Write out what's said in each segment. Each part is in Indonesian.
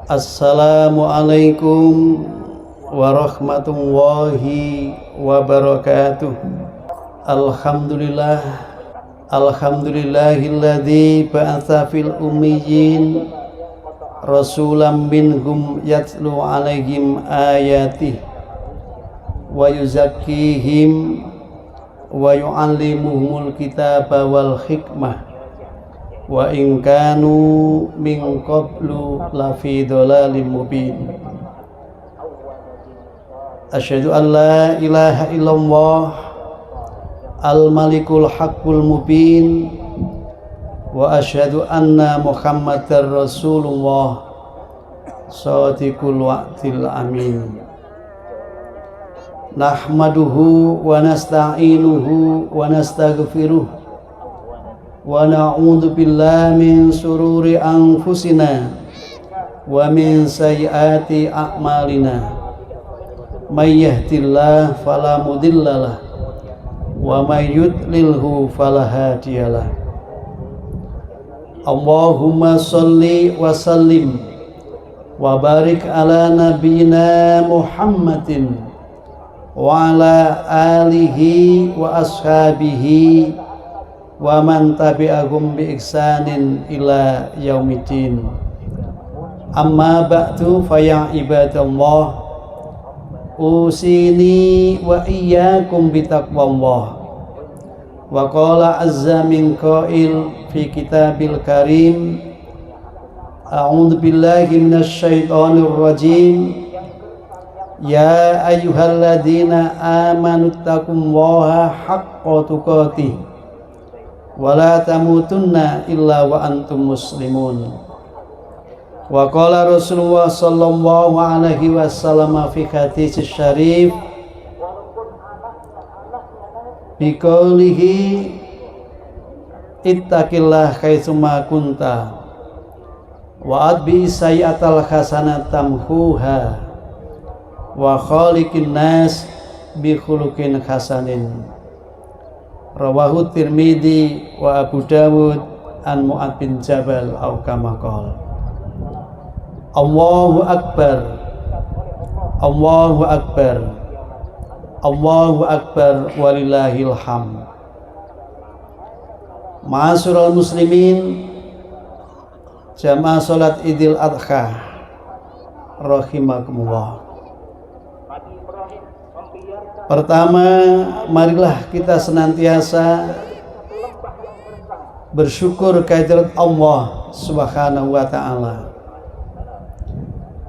Assalamualaikum warahmatullahi wabarakatuh. Alhamdulillah, alhamdulillahilladzi ba'atsa fil ummiyyin rasulam minhum yatlu alaihim ayatih wa yuzakkihim wa yu'allimuhumul kitaba wal hikmah wa in kanu min qablu lafi dhalalim mubin. Asyhadu an la ilaha illallah al-malikul haqqul mubin wa asyhadu anna muhammadar rasulullah shadiqul wa'dil amin. Nahmaduhu wa nasta'inuhu wa nastaghfiruh wa na'udzu billahi min sururi anfusina wa min sayyiati a'malina. May yahdihillahu fala mudhillalah wa may yudlilhu fala hadiyalah. Allahumma shalli wa sallim wa barik ala nabiyyina Muhammadin wa ala alihi wa ashabihi wa man tabi'ahum bi ihsanin ila yaumiddin. Amma ba'du fa ya ibadallah, usini wa iyyakum bi taqwallah. Wa qala azza min qail fi kitabil karim, a'udzu billahi minasy syaithanir rajim. Ya ayyuhalladzina amanu taqullaha haqqa tuqatih wala tamutunna illa wa antum muslimun. Wa qala Rasulullah sallallahu alaihi wasallam fi hadits syarif bi qoulihi ittaqillah haitsuma kunta wa adbi sayyatal hasanata tamhuha wa khaliqin nas bi khuluqin hasanin. Rawahu Tirmidzi wa Abu Dawud an Mu'adz bin Jabal au kama qala. Allahu akbar, Allahu akbar, Allahu akbar walillahil hamd. Ma'asyiral muslimin, jamaah salat Idul Adha rahimakumullah. Pertama, marilah kita senantiasa bersyukur kehadirat Allah Subhanahu wa ta'ala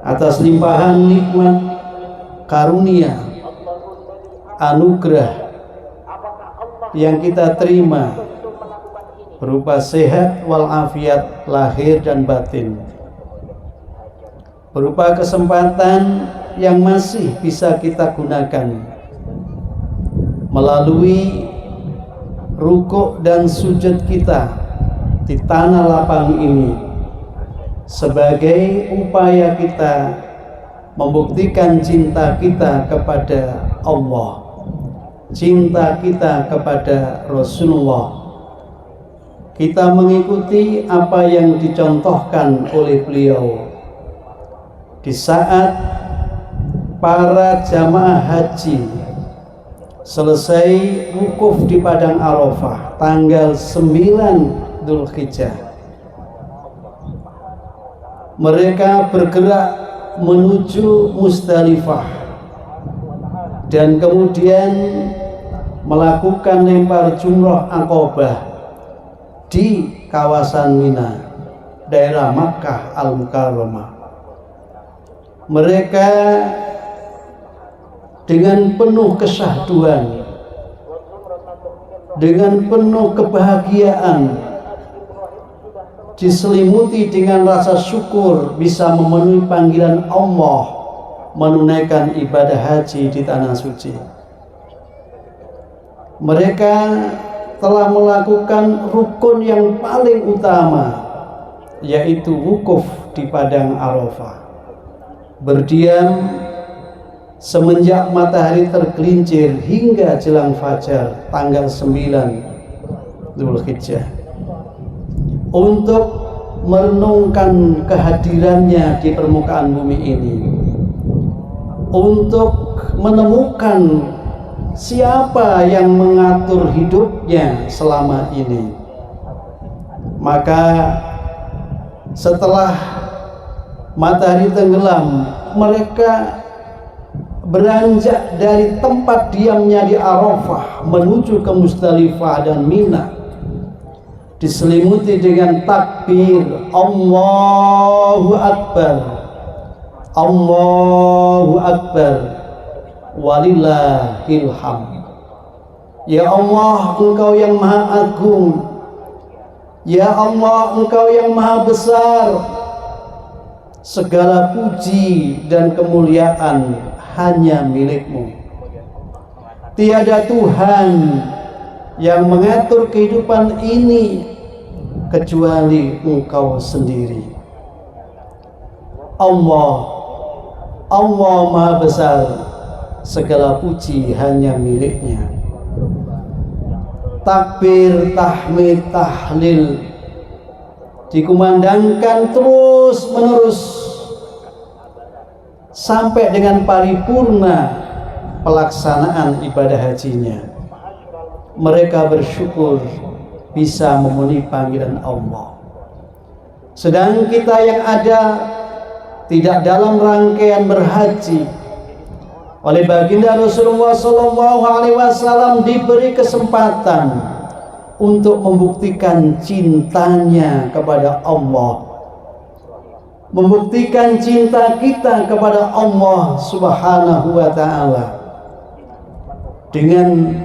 atas limpahan nikmat, karunia, anugerah yang kita terima berupa sehat walafiat lahir dan batin, berupa kesempatan yang masih bisa kita gunakan melalui rukuk dan sujud kita di tanah lapang ini sebagai upaya kita membuktikan cinta kita kepada Allah, cinta kita kepada Rasulullah. Kita mengikuti apa yang dicontohkan oleh beliau di saat para jamaah haji selesai wukuf di Padang Arafah tanggal 9 Dzulhijjah. Mereka bergerak menuju Muzdalifah dan kemudian melakukan lempar jumrah Aqabah di kawasan Mina, daerah Makkah Al-Mukarramah. Mereka dengan penuh kesyahduan, dengan penuh kebahagiaan, diselimuti dengan rasa syukur bisa memenuhi panggilan Allah menunaikan ibadah haji di tanah suci. Mereka telah melakukan rukun yang paling utama, yaitu wukuf di Padang Arafah, berdiam semenjak matahari tergelincir hingga jelang fajar tanggal 9 Dzulhijjah untuk merenungkan kehadirannya di permukaan bumi ini, untuk menemukan siapa yang mengatur hidupnya selama ini. Maka setelah matahari tenggelam, mereka beranjak dari tempat diamnya di Arafah menuju ke Musdalifah dan Mina, diselimuti dengan takbir Allahu Akbar, Allahu Akbar, walillahil hamd. Ya Allah, Engkau yang maha agung. Ya Allah, Engkau yang maha besar. Segala puji dan kemuliaan hanya milik-Mu. Tiada Tuhan yang mengatur kehidupan ini kecuali Engkau sendiri. Allah maha besar, segala puji hanya milik-Nya. Takbir, tahmid, tahlil dikumandangkan terus menerus sampai dengan paripurna pelaksanaan ibadah hajinya. Mereka bersyukur bisa memenuhi panggilan Allah. Sedang kita yang ada tidak dalam rangkaian berhaji, oleh baginda Rasulullah SAW diberi kesempatan untuk membuktikan cintanya kepada Allah, membuktikan cinta kita kepada Allah Subhanahu wa Ta'ala. Dengan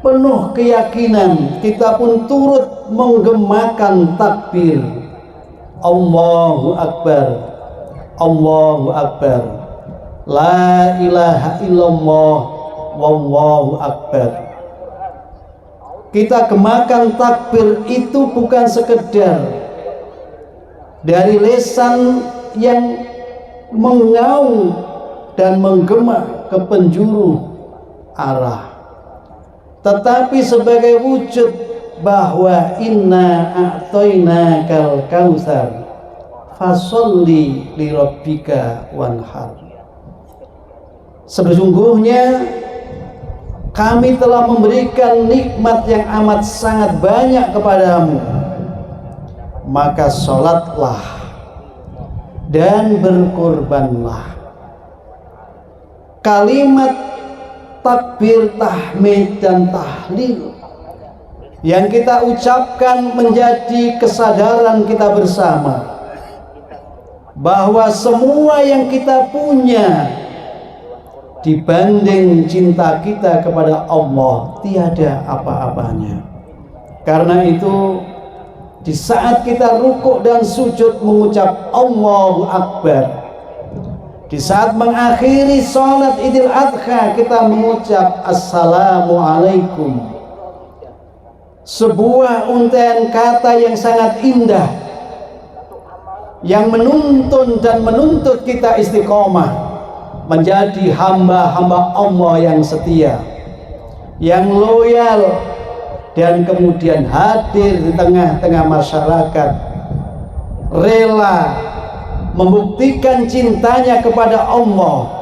penuh keyakinan kita pun turut menggemakan takbir Allahu Akbar, Allahu Akbar, la ilaha illallah, wallahu akbar. Kita gemakan takbir itu bukan sekedar dari lisan yang mengaung dan menggema ke penjuru arah, tetapi sebagai wujud bahwa inna a'tainakal kautsar fasholli li rabbika wanhar. Sesungguhnya kami telah memberikan nikmat yang amat sangat banyak kepadamu, maka sholatlah dan berkorbanlah. Kalimat takbir, tahmid, dan tahlil yang kita ucapkan menjadi kesadaran kita bersama bahwa semua yang kita punya dibanding cinta kita kepada Allah tiada apa-apanya. Karena itu di saat kita rukuk dan sujud mengucap Allahu Akbar, di saat mengakhiri sholat Idul Adha kita mengucap Assalamualaikum, sebuah untaian kata yang sangat indah yang menuntun dan menuntut kita istiqomah menjadi hamba-hamba Allah yang setia, yang loyal, dan kemudian hadir di tengah-tengah masyarakat, rela membuktikan cintanya kepada Allah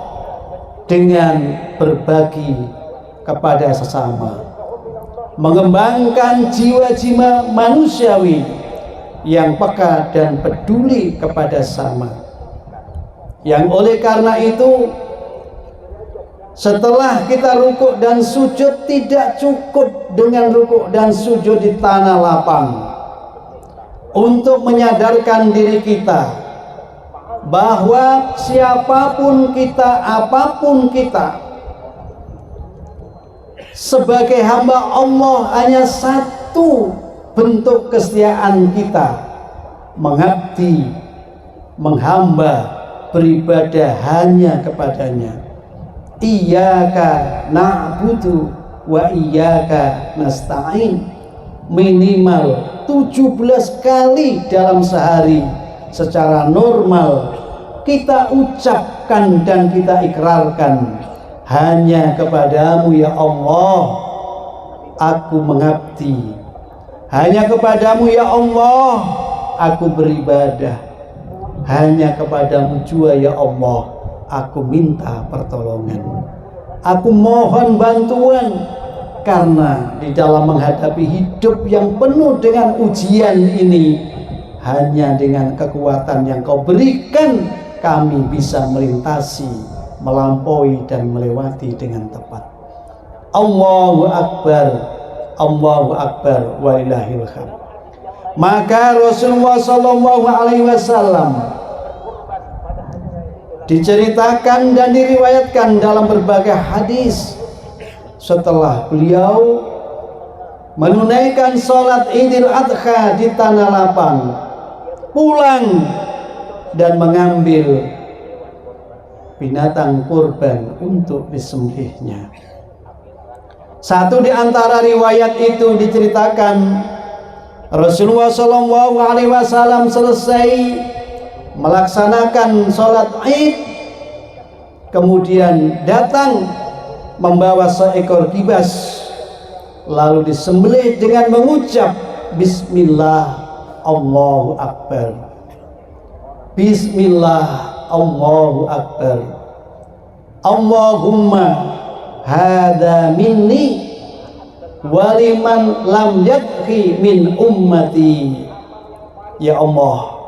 dengan berbagi kepada sesama, mengembangkan jiwa-jiwa manusiawi yang peka dan peduli kepada sesama. Yang oleh karena itu, setelah kita rukuk dan sujud, tidak cukup dengan rukuk dan sujud di tanah lapang untuk menyadarkan diri kita bahwa siapapun kita, apapun kita, sebagai hamba Allah hanya satu bentuk kesetiaan kita: mengabdi, menghamba, beribadah hanya kepadanya. Iyyaka na'budu wa iyyaka nasta'in. Minimal 17 kali dalam sehari secara normal kita ucapkan dan kita ikrarkan, hanya kepadamu ya Allah aku mengabdi, hanya kepadamu ya Allah aku beribadah hanya kepadamu jua ya Allah. Aku minta pertolongan, aku mohon bantuan, karena di dalam menghadapi hidup yang penuh dengan ujian ini, hanya dengan kekuatan yang kau berikan kami bisa melintasi, melampaui dan melewati dengan tepat. Allahu Akbar, Allahu Akbar, walillahil hamd. Maka Rasulullah Shallallahu Alaihi Wasallam diceritakan dan diriwayatkan dalam berbagai hadis, setelah beliau menunaikan sholat Idul Adha di tanah lapang, pulang dan mengambil binatang kurban untuk disembelihnya. Satu di antara riwayat itu diceritakan Rasulullah Shallallahu Alaihi Wasallam selesai melaksanakan sholat Id, kemudian datang membawa seekor kibas, lalu disembelih dengan mengucap Bismillah Allahu Akbar, Bismillah Allahu Akbar, Allahumma hadza minni waliman lam yadhi min ummati. Ya Allah,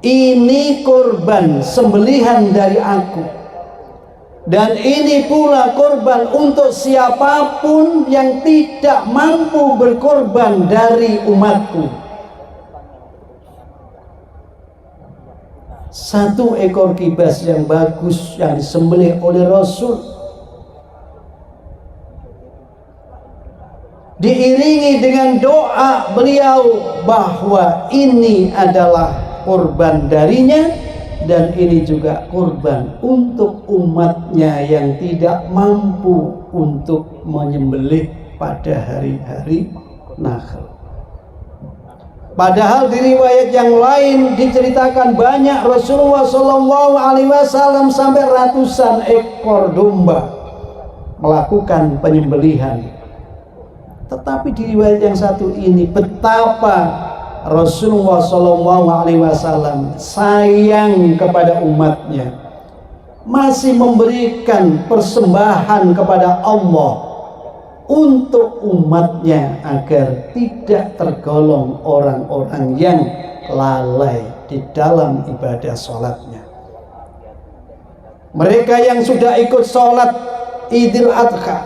ini kurban sembelihan dari aku, dan ini pula kurban untuk siapapun yang tidak mampu berkorban dari umatku. Satu ekor kibas yang bagus yang disembelih oleh Rasul, diiringi dengan doa beliau bahwa ini adalah kurban darinya, dan ini juga kurban untuk umatnya yang tidak mampu untuk menyembelih pada hari-hari Nahl. Padahal di riwayat yang lain diceritakan banyak Rasulullah Shallallahu Alaihi Wasallam sampai ratusan ekor domba melakukan penyembelihan. Tetapi di riwayat yang satu ini, betapa Rasulullah Shallallahu Alaihi Wasallam sayang kepada umatnya, masih memberikan persembahan kepada Allah untuk umatnya agar tidak tergolong orang-orang yang lalai di dalam ibadah sholatnya. Mereka yang sudah ikut sholat Idul Adha,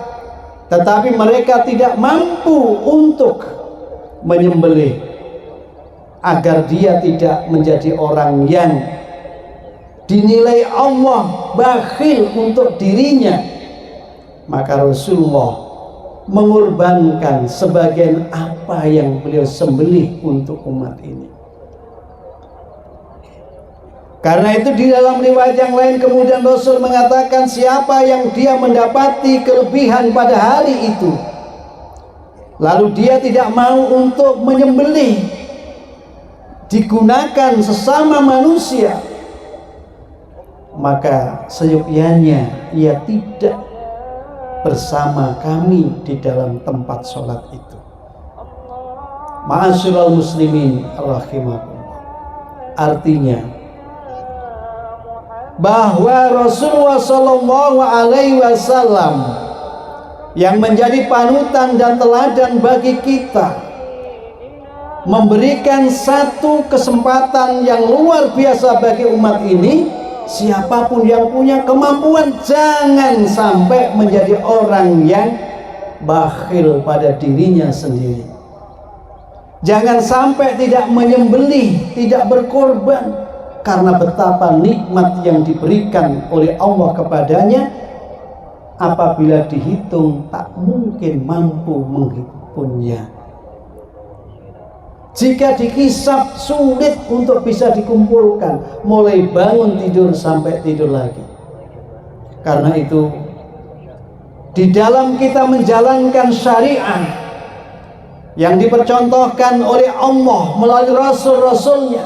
tetapi mereka tidak mampu untuk menyembelih, agar dia tidak menjadi orang yang dinilai Allah bakhil untuk dirinya, maka Rasulullah mengorbankan sebagian apa yang beliau sembelih untuk umat ini. Karena itu di dalam riwayat yang lain kemudian Rasul mengatakan, siapa yang dia mendapati kelebihan pada hari itu, lalu dia tidak mau untuk menyembelih, digunakan sesama manusia, maka seyogyanya ia tidak bersama kami di dalam tempat sholat itu. Ma'asyiral muslimin rahimakumullah. Artinya bahwa Rasulullah Shallallahu Alaihi Wasallam yang menjadi panutan dan teladan bagi kita, memberikan satu kesempatan yang luar biasa bagi umat ini. Siapapun yang punya kemampuan, jangan sampai menjadi orang yang bakhil pada dirinya sendiri. Jangan sampai tidak menyembelih, tidak berkorban, karena betapa nikmat yang diberikan oleh Allah kepadanya, apabila dihitung tak mungkin mampu menghitungnya. Jika dikisap sulit untuk bisa dikumpulkan, mulai bangun tidur sampai tidur lagi. Karena itu di dalam kita menjalankan syariat yang dipercontohkan oleh Allah melalui Rasul-Rasulnya,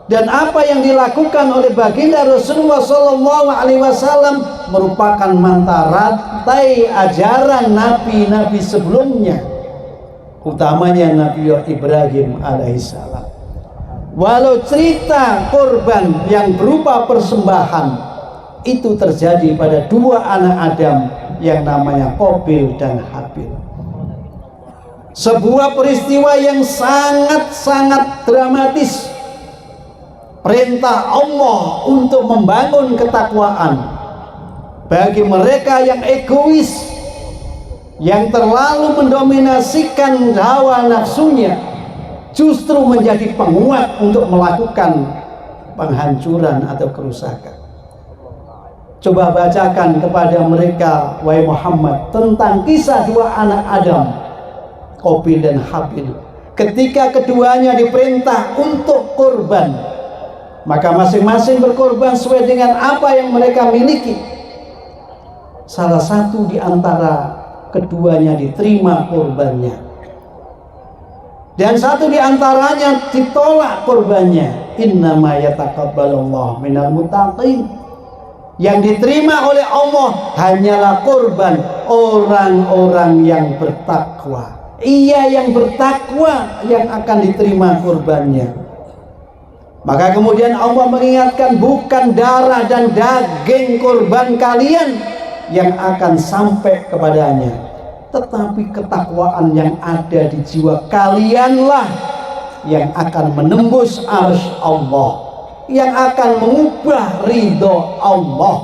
dan apa yang dilakukan oleh baginda Rasulullah Shallallahu Alaihi Wasallam merupakan mata rantai ajaran nabi-nabi sebelumnya, utamanya Nabi Ibrahim alaihissalam. Walau cerita korban yang berupa persembahan itu terjadi pada dua anak Adam yang namanya Qabil dan Habil. Sebuah peristiwa yang sangat-sangat dramatis. Perintah Allah untuk membangun ketakwaan bagi mereka yang egois, yang terlalu mendominasikan hawa nafsunya, justru menjadi penguat untuk melakukan penghancuran atau kerusakan. Coba bacakan kepada mereka, wahai Muhammad, tentang kisah dua anak Adam, Qabil dan Habil. Ketika keduanya diperintah untuk korban, maka masing-masing berkorban sesuai dengan apa yang mereka miliki. Salah satu di antara keduanya diterima korbannya, dan satu di antaranya ditolak korbannya. Innama yataqabbalullahu minal muttaqin. Yang diterima oleh Allah hanyalah korban orang-orang yang bertakwa. Ia yang bertakwa yang akan diterima korbannya. Maka kemudian Allah mengingatkan, bukan darah dan daging korban kalian yang akan sampai kepadanya, tetapi ketakwaan yang ada di jiwa kalianlah yang akan menembus arsy Allah, yang akan mengubah ridho Allah,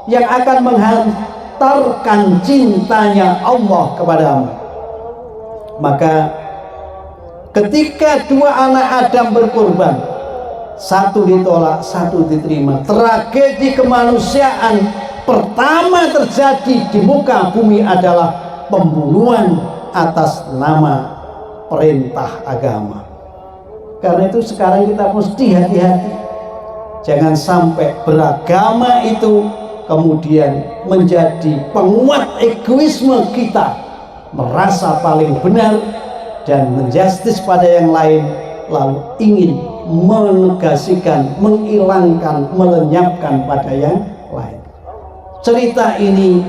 yang akan menghantarkan cintanya Allah kepadamu. Maka ketika dua anak Adam berkorban, satu ditolak, satu diterima. Tragedi kemanusiaan pertama terjadi di muka bumi adalah pembunuhan atas nama perintah agama. Karena itu sekarang kita mesti hati-hati, jangan sampai beragama itu kemudian menjadi penguat egoisme kita, merasa paling benar dan menjustis pada yang lain, lalu ingin menegasikan, menghilangkan, melenyapkan pada yang lain. Cerita ini,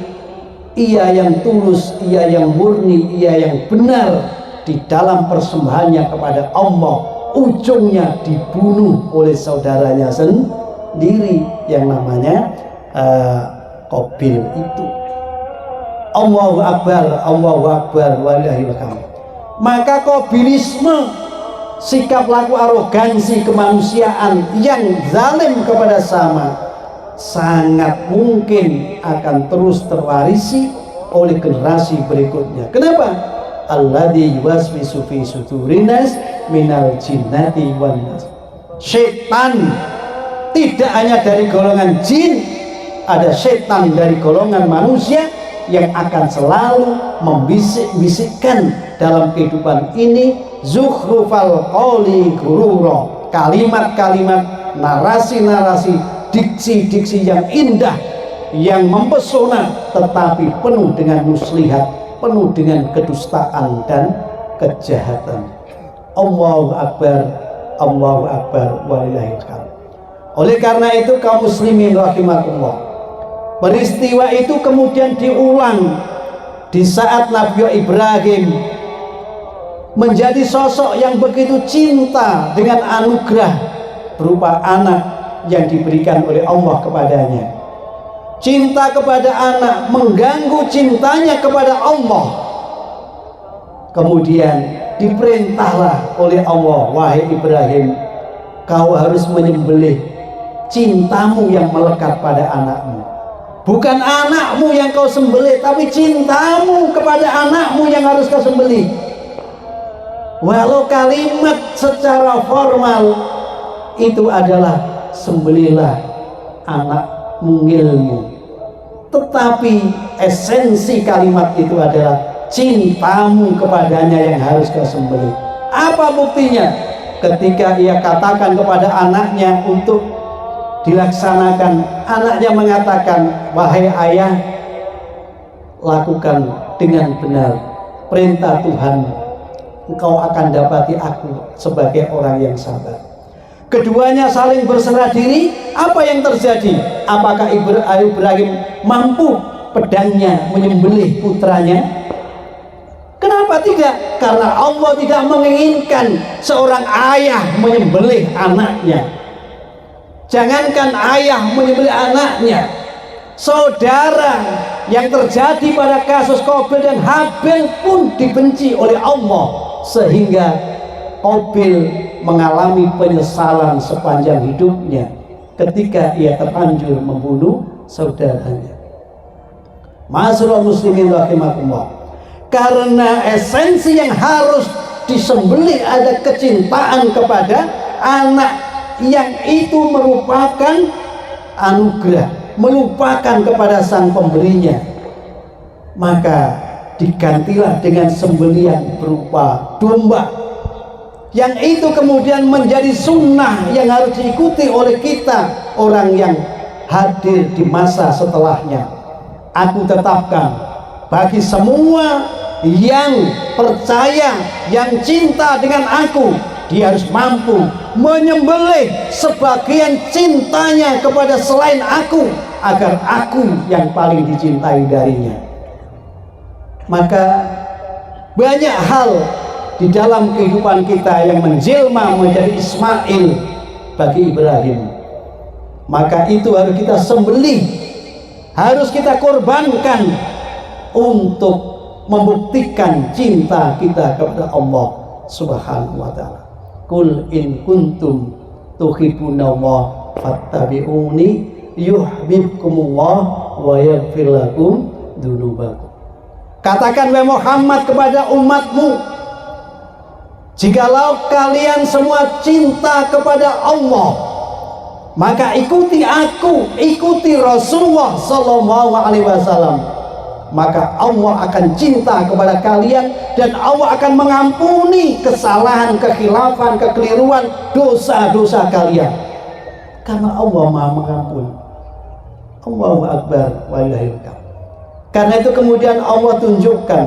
ia yang tulus, ia yang murni, ia yang benar di dalam persembahannya kepada Allah, ujungnya dibunuh oleh saudaranya sendiri yang namanya Qabil itu. Allahu Akbar, Allahu Akbar, walillahil hamd. Maka Qabilisme, sikap laku arogansi kemanusiaan yang zalim kepada sama, sangat mungkin akan terus terwarisi oleh generasi berikutnya. Kenapa? Alladzi yuwaswisu fi sudurinas minal jinnati wan nas. Setan tidak hanya dari golongan jin, ada setan dari golongan manusia yang akan selalu membisik-bisikkan dalam kehidupan ini zukhrufal qawli ghurura, kalimat-kalimat, narasi-narasi, diksi-diksi yang indah, yang mempesona, tetapi penuh dengan muslihat, penuh dengan kedustaan dan kejahatan. Allahu Akbar, Allahu Akbar, walillahil hamd. Oleh karena itu kaum muslimin rahimakumullah, peristiwa itu kemudian diulang di saat Nabi Ibrahim menjadi sosok yang begitu cinta dengan anugerah berupa anak yang diberikan oleh Allah kepadanya. Cinta kepada anak mengganggu cintanya kepada Allah. Kemudian diperintahlah oleh Allah, wahai Ibrahim, kau harus menyembelih cintamu yang melekat pada anakmu. Bukan anakmu yang kau sembelih, tapi cintamu kepada anakmu yang harus kau sembelih. Walau kalimat secara formal itu adalah sembelihlah anak mungilmu, tetapi esensi kalimat itu adalah cintamu kepadanya yang harus kau sembelih. Apa buktinya? Ketika ia katakan kepada anaknya untuk dilaksanakan, anaknya mengatakan, wahai ayah, lakukan dengan benar perintah Tuhan, engkau akan dapati aku sebagai orang yang sabar. Keduanya saling berserah diri. Apa yang terjadi? Apakah Ibrahim mampu pedangnya menyembelih putranya? Kenapa Kenapa tidak? Karena Allah tidak menginginkan seorang ayah menyembelih anaknya. Jangankan ayah menyembelih anaknya, saudara yang terjadi pada kasus Qabil dan Habil pun dibenci oleh Allah, sehingga Qabil mengalami penyesalan sepanjang hidupnya ketika ia terlanjur membunuh saudaranya. Ma'asyiral muslimin rahimakumullah. Karena esensi yang harus disembelih ada kecintaan kepada anak, yang itu merupakan anugerah, melupakan kepada sang pemberinya. Maka digantilah dengan sembelihan berupa domba, yang itu kemudian menjadi sunnah yang harus diikuti oleh kita, orang yang hadir di masa setelahnya. Aku tetapkan bagi semua yang percaya, yang cinta dengan aku, dia harus mampu menyembelih sebagian cintanya kepada selain aku, agar aku yang paling dicintai darinya. Maka banyak hal di dalam kehidupan kita yang menjelma menjadi Ismail bagi Ibrahim. Maka itu harus kita sembelih, harus kita korbankan untuk membuktikan cinta kita kepada Allah Subhanahu wa ta'ala. Qul in kuntum tuhibbunallaha fattabi'uni yuhibbukumullah wa yaghfir lakum dzunubakum. Katakan wahai Muhammad kepada umatmu, jikalau kalian semua cinta kepada Allah, maka ikuti aku, ikuti Rasulullah sallallahu alaihi wasallam. Maka Allah akan cinta kepada kalian, dan Allah akan mengampuni kesalahan, kekhilafan, kekeliruan, dosa-dosa kalian. Karena Allah Maha Mengampuni. Allahu Akbar walillahil hamd. Karena itu kemudian Allah tunjukkan,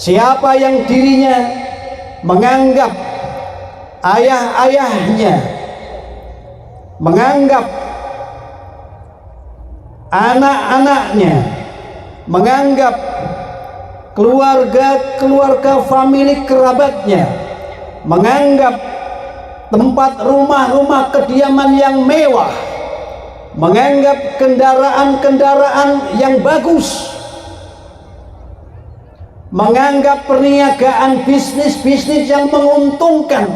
siapa yang dirinya menganggap ayah-ayahnya, menganggap anak-anaknya, menganggap keluarga famili kerabatnya, menganggap tempat rumah-rumah kediaman yang mewah, menganggap kendaraan-kendaraan yang bagus, menganggap perniagaan bisnis-bisnis yang menguntungkan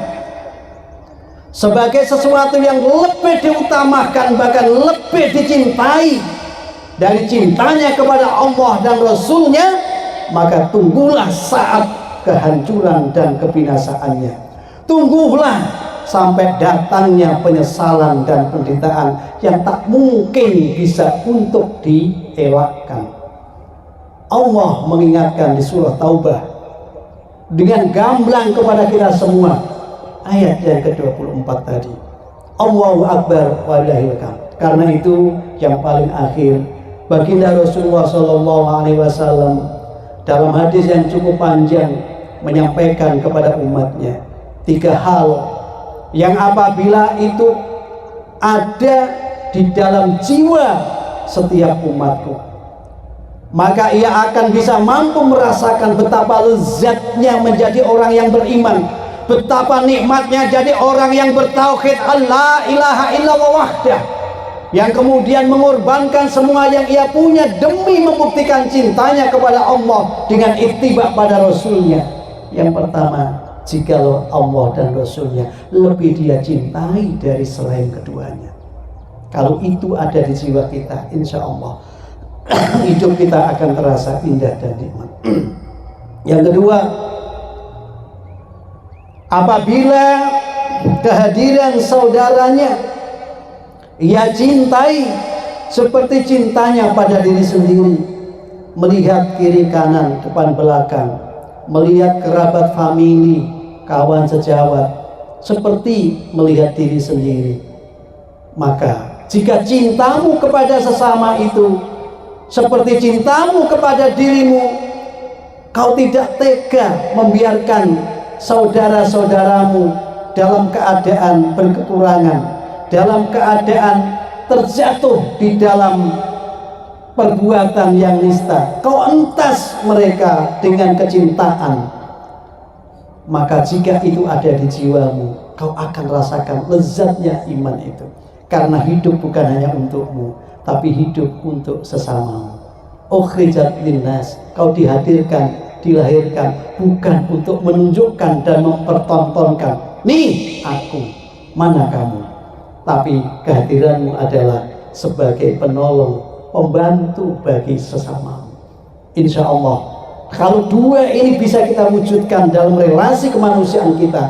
sebagai sesuatu yang lebih diutamakan, bahkan lebih dicintai dari cintanya kepada Allah dan Rasulnya, maka tunggulah saat kehancuran dan kebinasaannya. Tunggulah sampai datangnya penyesalan dan penderitaan yang tak mungkin bisa untuk dielakkan. Allah mengingatkan di surah Taubah dengan gamblang kepada kita semua, ayat yang ke-24 tadi. Allahu Akbar walillahil hamd. Karena itu yang paling akhir, baginda Rasulullah SAW dalam hadis yang cukup panjang menyampaikan kepada umatnya 3 hal yang apabila itu ada di dalam jiwa setiap umatku, maka ia akan bisa mampu merasakan betapa lezatnya menjadi orang yang beriman, betapa nikmatnya jadi orang yang bertauhid Allah ilaha illallah wahdah, yang kemudian mengorbankan semua yang ia punya demi membuktikan cintanya kepada Allah dengan ittiba pada Rasulnya. Yang pertama, jikalau Allah dan Rasulnya lebih dia cintai dari selain keduanya. Kalau itu ada di jiwa kita, insya Allah hidup kita akan terasa indah dan nikmat. Yang kedua, apabila kehadiran saudaranya ia cintai seperti cintanya pada diri sendiri, melihat kiri kanan depan belakang, melihat kerabat famili, kawan sejawat seperti melihat diri sendiri, maka jika cintamu kepada sesama itu seperti cintamu kepada dirimu, kau tidak tega membiarkan saudara-saudaramu dalam keadaan berkekurangan, dalam keadaan terjatuh di dalam perbuatan yang nista. Kau entas mereka dengan kecintaan, maka jika itu ada di jiwamu, kau akan rasakan lezatnya iman itu. Karena hidup bukan hanya untukmu, tapi hidup untuk sesamamu. Ukhrijat linnas, kau dihadirkan, dilahirkan bukan untuk menunjukkan dan mempertontonkan, nih aku, mana kamu, tapi kehadiranmu adalah sebagai penolong, pembantu bagi sesamamu. Insya Allah, kalau dua ini bisa kita wujudkan dalam relasi kemanusiaan kita,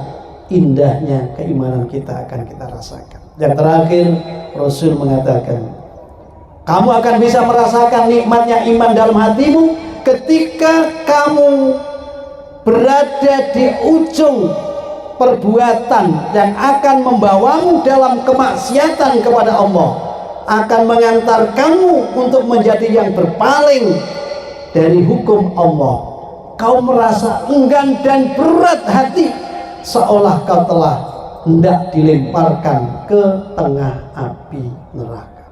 indahnya keimanan kita akan kita rasakan. Yang terakhir, Rasul mengatakan, kamu akan bisa merasakan nikmatnya iman dalam hatimu ketika kamu berada di ujung perbuatan yang akan membawamu dalam kemaksiatan kepada Allah, akan mengantar kamu untuk menjadi yang berpaling dari hukum Allah. Kau merasa enggan dan berat hati, seolah kau telah hendak dilemparkan ke tengah api neraka.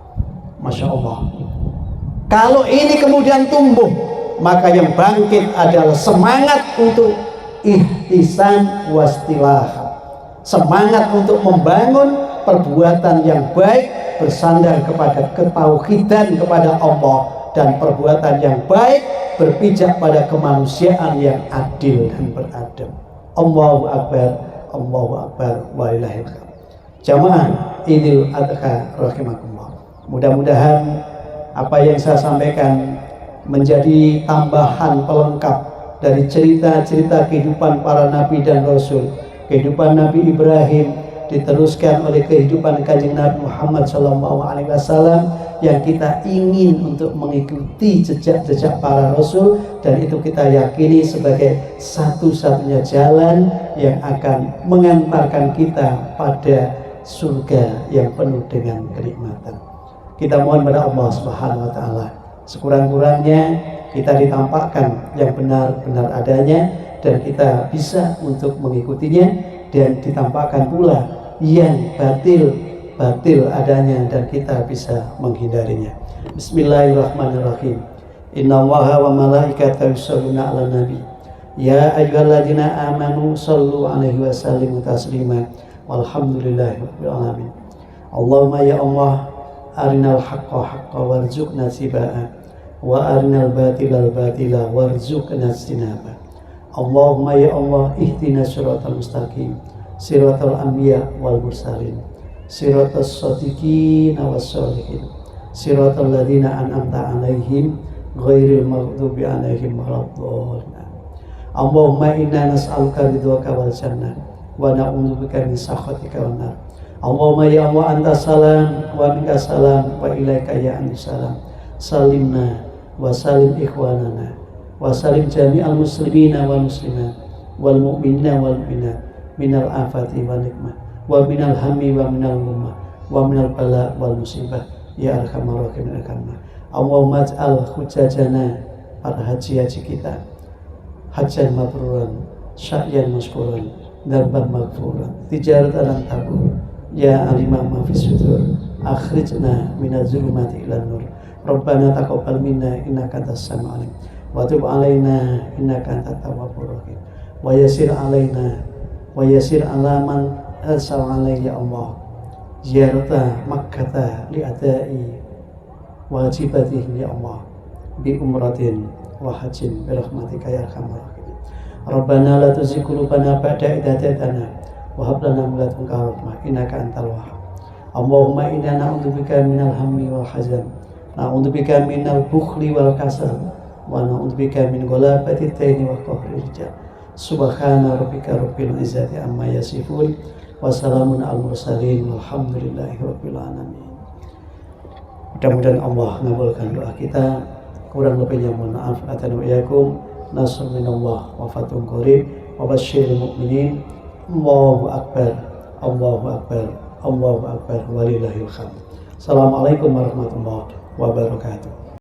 Masya Allah. Kalau ini kemudian tumbuh, maka yang bangkit adalah semangat untuk ihtisan wastilah, semangat untuk membangun perbuatan yang baik bersandar kepada ketauhidan kepada Allah, dan perbuatan yang baik berpijak pada kemanusiaan yang adil dan beradab. Allahu Akbar, Allahu Akbar, walillahil hamd. Jamaah Idul Adha rahimakumullah. Mudah-mudahan apa yang saya sampaikan menjadi tambahan pelengkap dari cerita-cerita kehidupan para nabi dan rasul. Kehidupan Nabi Ibrahim diteruskan oleh kehidupan Kanjeng Nabi Muhammad SAW, yang kita ingin untuk mengikuti jejak-jejak para rasul, dan itu kita yakini sebagai satu-satunya jalan yang akan mengantarkan kita pada surga yang penuh dengan kenikmatan. Kita mohon pada Allah Subhanahu wa Ta'ala, sekurang-kurangnya kita ditampakkan yang benar-benar adanya dan kita bisa untuk mengikutinya, dan ditampakkan pula yang batil adanya dan kita bisa menghindarinya. Bismillahirrahmanirrahim. Innallaha wa malaikatahu yusholluna 'alan nabi. Ya ayyuhalladzina amanu shallu 'alaihi wa sallimu taslima. Walhamdulillahirabbil alamin. Allahumma ya Allah, arinal haqqa haqqa warzuqna tibaa wa arinal batila batila warzuqna istinaba. Allahumma ya Allah, ihdinas siratal mustaqim, siratal anbiya wal mursalin, siratas shadiqin was sholihin, siratal ladzina an'amta 'alaihim ghairil maghdubi 'alaihim waladdallin. Allahumma inna nas'aluka ridwaka wal jannah wa na'udzubika min sakhatika wan nar. Allahumma ya Allah, anta salam wa minka salam wa ilaika ya salam. Salimna wa salim ikhwanana wa salim jami'al muslimina wal muslimat wal mu'minina wal mu'minat minal afati wal nikmah wa minal hammi wa minal ghammah wa minal bala wal musibah ya arhamar rahimin. Allahumma ij'al hujjajana, para haji-haji kita, hajjan mabruran, sa'yan maskuran, darban maghfuran, tijaratan tabur, ya alimah ma fis sudur, akhrijna minaz zulumati ilan nur. Rabbana taqabbal minna innaka antas samiul alim wa tub alaina innaka antat tawwabur rahim wa yassir alaina wa yassir ala man asal alaihi ya Allah ziyarata makkah li adai wajibatihi ya Allah bi umratin wa hajjin bi rahmatika ya arhamar rahimin. Rabbana la tuzigh qulubana ba'da idh hadaytana wa hab lana min ladunka rahmah innaka antal wahhab. Allahumma inna na'udzubika minal hammi wal hazan, na'udzubika minal bukhli wal kasal, wa na'udzubika min ghalabati taini wa qahri rijal. Subhana rabbika rabbil izzati amma yasifun wa salamun al mursalin walhamdulillahi rabbil alamin. Mudah-mudahan Allah mengabulkan doa kita. Kurang lebihnya mohon maaf. Atana wa iyyakum nasrun minallah wa fathun qarib wa basyiril mu'minin. Allahu akbar, Allahu akbar, Allahu akbar, walillahil hamd. Assalamualaikum warahmatullahi wabarakatuh.